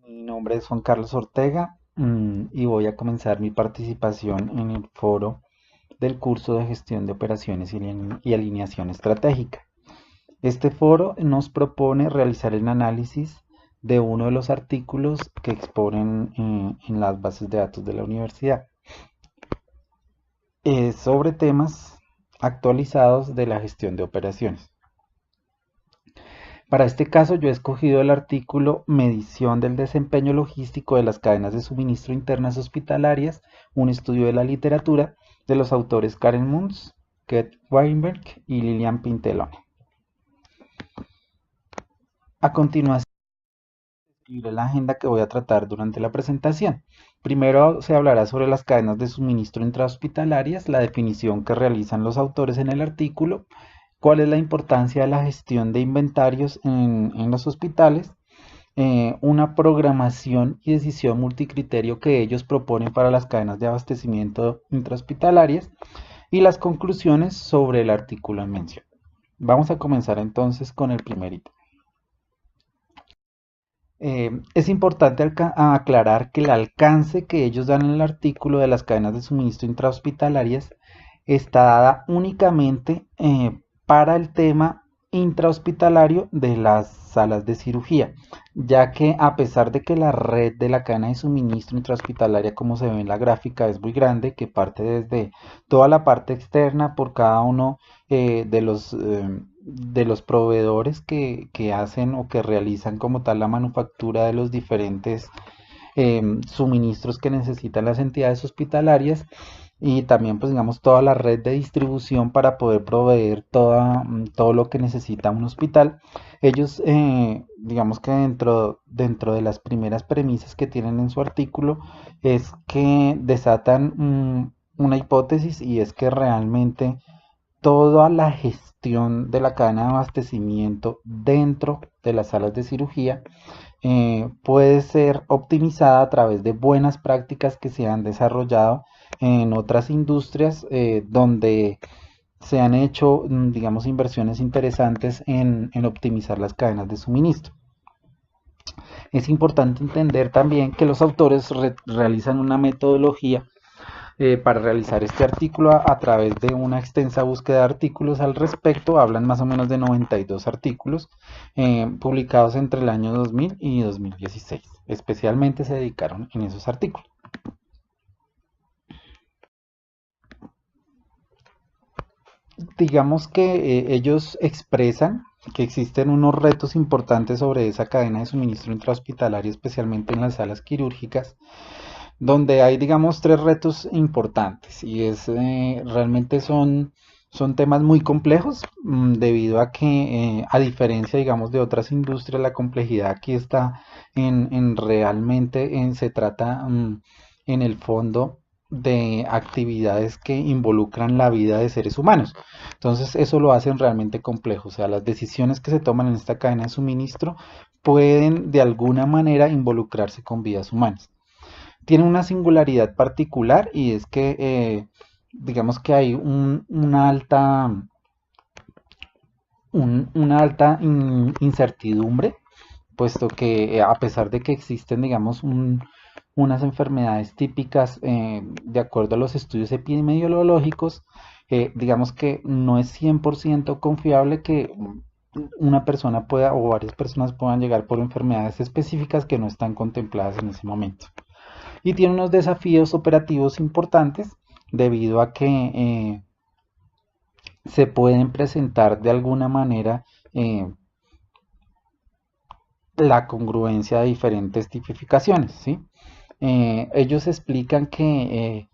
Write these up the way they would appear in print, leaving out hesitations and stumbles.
Mi nombre es Juan Carlos Ortega y voy a comenzar mi participación en el foro del curso de gestión de operaciones y alineación estratégica. Este foro nos propone realizar el análisis de uno de los artículos que exponen en las bases de datos de la universidad sobre temas actualizados de la gestión de operaciones. Para este caso yo he escogido el artículo Medición del desempeño logístico de las cadenas de suministro internas hospitalarias, un estudio de la literatura, de los autores Karen Munz, Keith Weinberg y Lilian Pintelone. A continuación, escribiré la agenda que voy a tratar durante la presentación. Primero se hablará sobre las cadenas de suministro intrahospitalarias, la definición que realizan los autores en el artículo, cuál es la importancia de la gestión de inventarios en los hospitales, una programación y decisión multicriterio que ellos proponen para las cadenas de abastecimiento intrahospitalarias y las conclusiones sobre el artículo en mención. Vamos a comenzar entonces con el primer ítem. Es importante aclarar que el alcance que ellos dan en el artículo de las cadenas de suministro intrahospitalarias está dada únicamente para el tema intrahospitalario de las salas de cirugía, ya que a pesar de que la red de la cadena de suministro intrahospitalaria, como se ve en la gráfica, es muy grande, que parte desde toda la parte externa por cada uno de los proveedores que hacen o que realizan como tal la manufactura de los diferentes suministros que necesitan las entidades hospitalarias y también pues digamos toda la red de distribución para poder proveer todo lo que necesita un hospital. Ellos digamos que dentro de las primeras premisas que tienen en su artículo es que desatan una hipótesis y es que realmente toda la gestión de la cadena de abastecimiento dentro de las salas de cirugía puede ser optimizada a través de buenas prácticas que se han desarrollado en otras industrias donde se han hecho, digamos, inversiones interesantes en optimizar las cadenas de suministro. Es importante entender también que los autores realizan una metodología para realizar este artículo a través de una extensa búsqueda de artículos al respecto. Hablan más o menos de 92 artículos publicados entre el año 2000 y 2016. Especialmente se dedicaron en esos artículos. Digamos que ellos expresan que existen unos retos importantes sobre esa cadena de suministro intrahospitalario, especialmente en las salas quirúrgicas, donde hay, digamos, tres retos importantes y realmente son temas muy complejos debido a que, a diferencia, digamos, de otras industrias, la complejidad aquí está en realmente, se trata en el fondo de actividades que involucran la vida de seres humanos. Entonces, eso lo hacen realmente complejo. O sea, las decisiones que se toman en esta cadena de suministro pueden de alguna manera involucrarse con vidas humanas. Tiene una singularidad particular y es que digamos que hay una alta incertidumbre, puesto que a pesar de que existen, digamos, unas enfermedades típicas de acuerdo a los estudios epidemiológicos, digamos que no es 100% confiable que una persona pueda o varias personas puedan llegar por enfermedades específicas que no están contempladas en ese momento. Y tiene unos desafíos operativos importantes debido a que se pueden presentar de alguna manera la congruencia de diferentes tipificaciones, ¿sí? Ellos explican que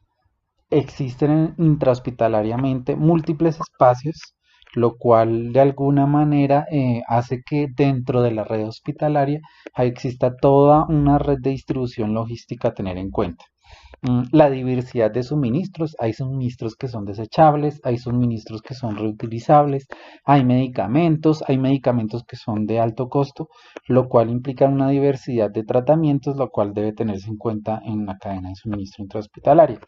existen intrahospitalariamente múltiples espacios, lo cual de alguna manera hace que dentro de la red hospitalaria exista toda una red de distribución logística a tener en cuenta. La diversidad de suministros, hay suministros que son desechables, hay suministros que son reutilizables, hay medicamentos que son de alto costo, lo cual implica una diversidad de tratamientos, lo cual debe tenerse en cuenta en la cadena de suministro intrahospitalaria.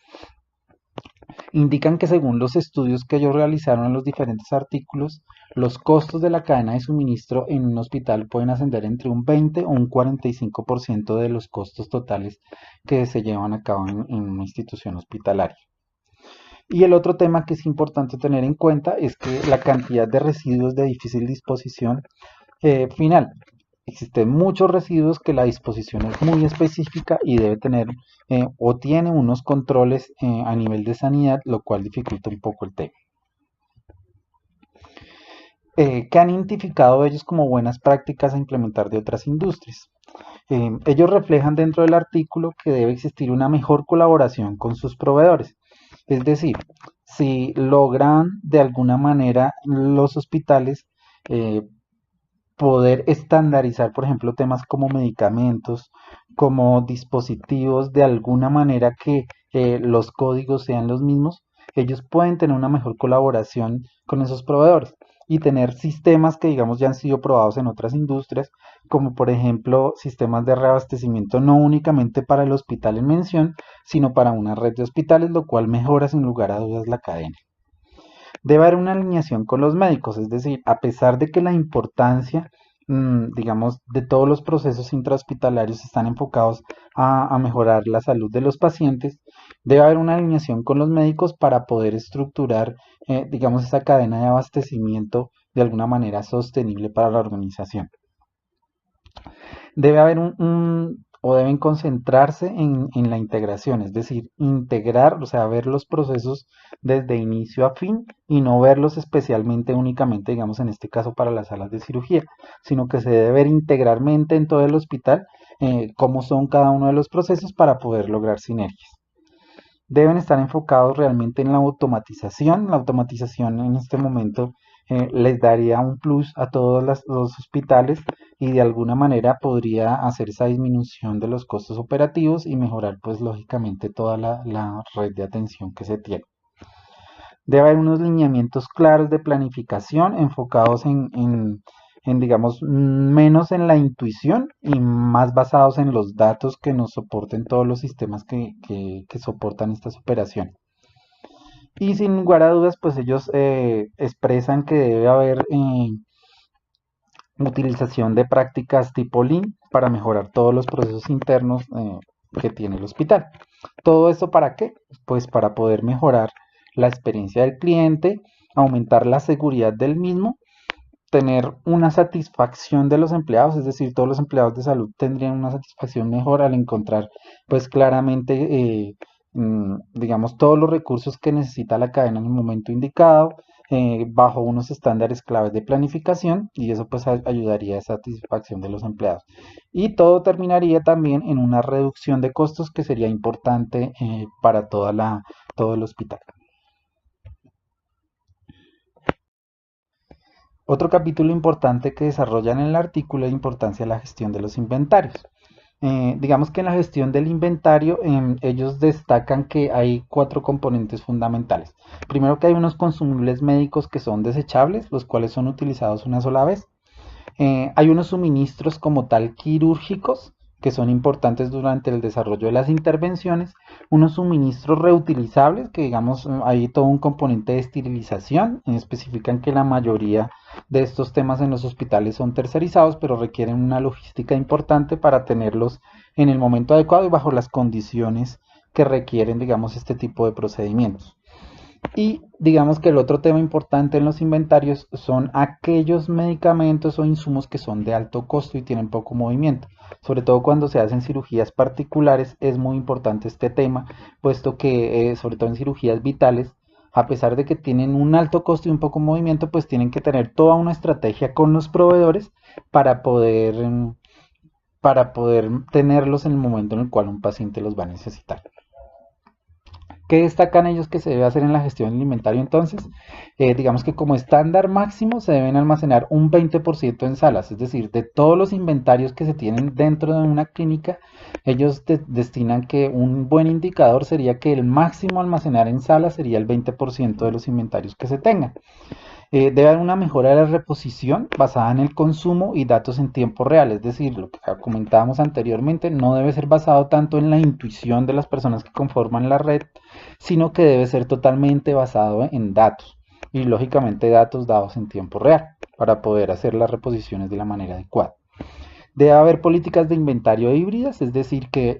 indican que según los estudios que ellos realizaron en los diferentes artículos, los costos de la cadena de suministro en un hospital pueden ascender entre un 20 o un 45% de los costos totales que se llevan a cabo en una institución hospitalaria. Y el otro tema que es importante tener en cuenta es que la cantidad de residuos de difícil disposición final. Existen muchos residuos que la disposición es muy específica y debe tener o tiene unos controles a nivel de sanidad, lo cual dificulta un poco el tema. ¿Qué han identificado ellos como buenas prácticas a implementar de otras industrias? Ellos reflejan dentro del artículo que debe existir una mejor colaboración con sus proveedores. Es decir, si logran de alguna manera los hospitales poder estandarizar, por ejemplo, temas como medicamentos, como dispositivos, de alguna manera que los códigos sean los mismos, ellos pueden tener una mejor colaboración con esos proveedores y tener sistemas que, digamos, ya han sido probados en otras industrias, como por ejemplo sistemas de reabastecimiento no únicamente para el hospital en mención, sino para una red de hospitales, lo cual mejora sin lugar a dudas la cadena. Debe haber una alineación con los médicos, es decir, a pesar de que la importancia, digamos, de todos los procesos intrahospitalarios están enfocados a mejorar la salud de los pacientes, debe haber una alineación con los médicos para poder estructurar, digamos, esa cadena de abastecimiento de alguna manera sostenible para la organización. Debe haber o deben concentrarse en la integración, es decir, integrar, o sea, ver los procesos desde inicio a fin y no verlos especialmente únicamente, digamos, en este caso para las salas de cirugía, sino que se debe ver integralmente en todo el hospital cómo son cada uno de los procesos para poder lograr sinergias. Deben estar enfocados realmente en la automatización. La automatización en este momento les daría un plus a todos los hospitales y de alguna manera podría hacer esa disminución de los costos operativos y mejorar pues lógicamente toda la red de atención que se tiene. Debe haber unos lineamientos claros de planificación enfocados digamos, menos en la intuición y más basados en los datos que nos soporten todos los sistemas que soportan estas operaciones. Y sin lugar a dudas, pues ellos expresan que debe haber utilización de prácticas tipo Lean para mejorar todos los procesos internos que tiene el hospital. ¿Todo esto para qué? Pues para poder mejorar la experiencia del cliente, aumentar la seguridad del mismo, tener una satisfacción de los empleados, es decir, todos los empleados de salud tendrían una satisfacción mejor al encontrar pues claramente digamos todos los recursos que necesita la cadena en el momento indicado, bajo unos estándares claves de planificación, y eso pues ayudaría a esa satisfacción de los empleados. Y todo terminaría también en una reducción de costos que sería importante para todo el hospital. Otro capítulo importante que desarrollan en el artículo es la importancia de la gestión de los inventarios. Digamos que en la gestión del inventario ellos destacan que hay 4 componentes fundamentales. Primero, que hay unos consumibles médicos que son desechables, los cuales son utilizados una sola vez. Hay unos suministros como tal quirúrgicos que son importantes durante el desarrollo de las intervenciones, unos suministros reutilizables que digamos hay todo un componente de esterilización, especifican que la mayoría de estos temas en los hospitales son tercerizados, pero requieren una logística importante para tenerlos en el momento adecuado y bajo las condiciones que requieren, digamos, este tipo de procedimientos. Y digamos que el otro tema importante en los inventarios son aquellos medicamentos o insumos que son de alto costo y tienen poco movimiento. Sobre todo cuando se hacen cirugías particulares es muy importante este tema, puesto que sobre todo en cirugías vitales, a pesar de que tienen un alto costo y un poco movimiento, pues tienen que tener toda una estrategia con los proveedores para poder tenerlos en el momento en el cual un paciente los va a necesitar. ¿Qué destacan ellos que se debe hacer en la gestión del inventario entonces? Digamos que como estándar máximo se deben almacenar un 20% en salas, es decir, de todos los inventarios que se tienen dentro de una clínica, ellos destinan que un buen indicador sería que el máximo almacenar en salas sería el 20% de los inventarios que se tengan. Debe haber una mejora de la reposición basada en el consumo y datos en tiempo real, es decir, lo que comentábamos anteriormente, no debe ser basado tanto en la intuición de las personas que conforman la red, sino que debe ser totalmente basado en datos y lógicamente datos dados en tiempo real para poder hacer las reposiciones de la manera adecuada. Debe haber políticas de inventario híbridas, es decir, que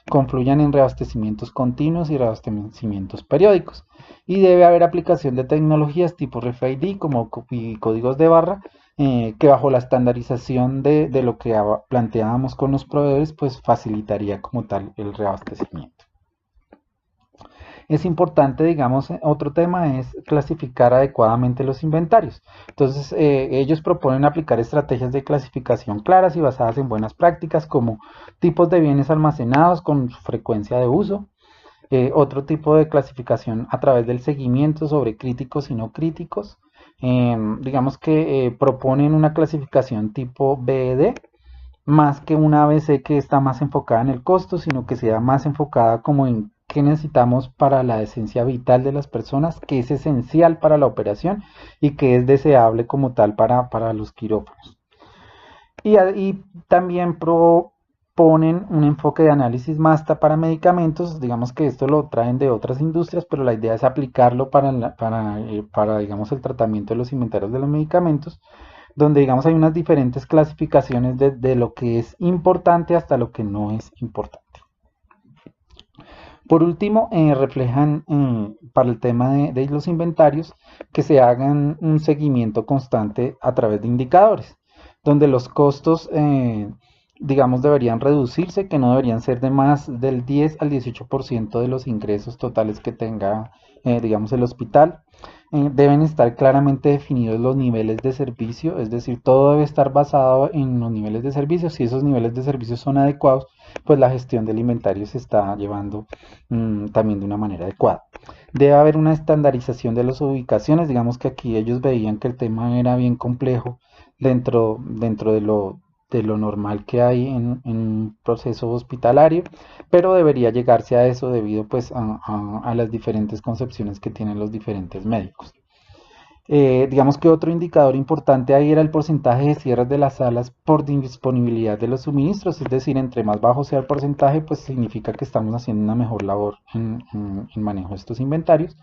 confluyan en reabastecimientos continuos y reabastecimientos periódicos. Y debe haber aplicación de tecnologías tipo RFID como y códigos de barra, que bajo la estandarización de lo que planteábamos con los proveedores, pues facilitaría como tal el reabastecimiento. Es importante, digamos, otro tema es clasificar adecuadamente los inventarios. Entonces, ellos proponen aplicar estrategias de clasificación claras y basadas en buenas prácticas como tipos de bienes almacenados con su frecuencia de uso, otro tipo de clasificación a través del seguimiento sobre críticos y no críticos. Digamos que proponen una clasificación tipo BED, más que una ABC que está más enfocada en el costo, sino que sea más enfocada como en qué necesitamos para la esencia vital de las personas, que es esencial para la operación y que es deseable como tal para los quirófanos. Y también proponen un enfoque de análisis MASTA para medicamentos, digamos que esto lo traen de otras industrias, pero la idea es aplicarlo para digamos, el tratamiento de los inventarios de los medicamentos, donde digamos hay unas diferentes clasificaciones de lo que es importante hasta lo que no es importante. Por último, reflejan para el tema de los inventarios que se hagan un seguimiento constante a través de indicadores, donde los costos, digamos, deberían reducirse, que no deberían ser de más del 10 al 18% de los ingresos totales que tenga, digamos, el hospital. Deben estar claramente definidos los niveles de servicio, es decir, todo debe estar basado en los niveles de servicio. Si esos niveles de servicio son adecuados, pues la gestión del inventario se está llevando también de una manera adecuada. Debe haber una estandarización de las ubicaciones, digamos que aquí ellos veían que el tema era bien complejo dentro de lo normal que hay en un proceso hospitalario, pero debería llegarse a eso debido pues a las diferentes concepciones que tienen los diferentes médicos. Digamos que otro indicador importante ahí era el porcentaje de cierres de las salas por disponibilidad de los suministros, es decir, entre más bajo sea el porcentaje, pues significa que estamos haciendo una mejor labor en manejo de estos inventarios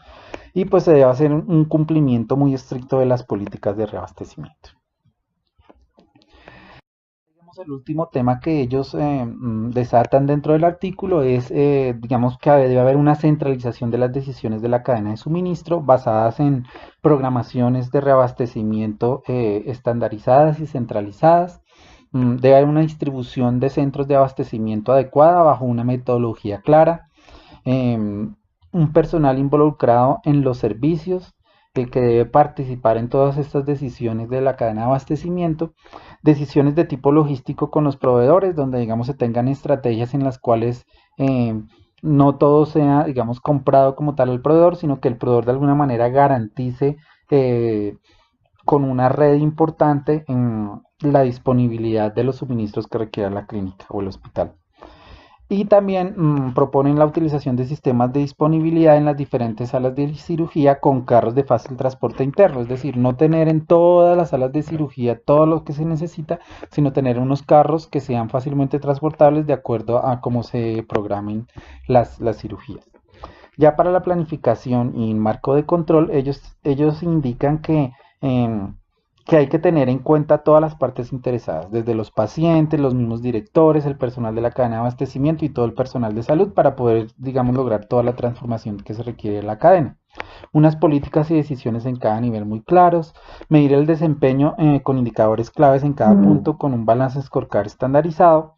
y pues se debe hacer un cumplimiento muy estricto de las políticas de reabastecimiento. El último tema que ellos desatan dentro del artículo es, digamos, que debe haber una centralización de las decisiones de la cadena de suministro basadas en programaciones de reabastecimiento estandarizadas y centralizadas. Debe haber una distribución de centros de abastecimiento adecuada bajo una metodología clara. Un personal involucrado en los servicios que debe participar en todas estas decisiones de la cadena de abastecimiento, decisiones de tipo logístico con los proveedores, donde digamos se tengan estrategias en las cuales no todo sea, digamos, comprado como tal al proveedor, sino que el proveedor de alguna manera garantice con una red importante en la disponibilidad de los suministros que requiera la clínica o el hospital. Y también proponen la utilización de sistemas de disponibilidad en las diferentes salas de cirugía con carros de fácil transporte interno, es decir, no tener en todas las salas de cirugía todo lo que se necesita, sino tener unos carros que sean fácilmente transportables de acuerdo a cómo se programen las cirugías. Ya para la planificación y marco de control, ellos indican que hay que tener en cuenta todas las partes interesadas, desde los pacientes, los mismos directores, el personal de la cadena de abastecimiento y todo el personal de salud para poder, digamos, lograr toda la transformación que se requiere de la cadena. Unas políticas y decisiones en cada nivel muy claros, medir el desempeño con indicadores claves en cada punto con un balance scorecard estandarizado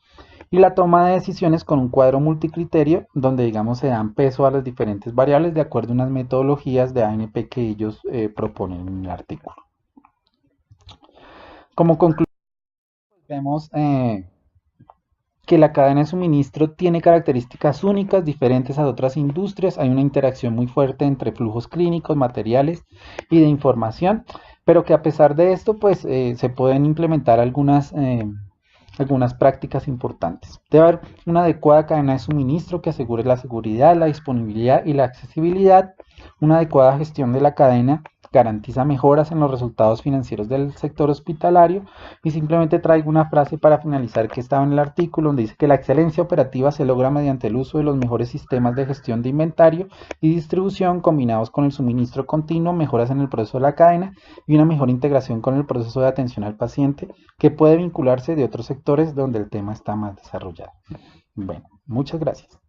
y la toma de decisiones con un cuadro multicriterio donde, digamos, se dan peso a las diferentes variables de acuerdo a unas metodologías de ANP que ellos proponen en el artículo. Como conclusión, vemos que la cadena de suministro tiene características únicas, diferentes a otras industrias. Hay una interacción muy fuerte entre flujos clínicos, materiales y de información, pero que a pesar de esto, pues se pueden implementar algunas prácticas importantes. Debe haber una adecuada cadena de suministro que asegure la seguridad, la disponibilidad y la accesibilidad, una adecuada gestión de la cadena garantiza mejoras en los resultados financieros del sector hospitalario. Y simplemente traigo una frase para finalizar que estaba en el artículo, donde dice que la excelencia operativa se logra mediante el uso de los mejores sistemas de gestión de inventario y distribución combinados con el suministro continuo, mejoras en el proceso de la cadena y una mejor integración con el proceso de atención al paciente, que puede vincularse de otros sectores donde el tema está más desarrollado. Bueno, muchas gracias.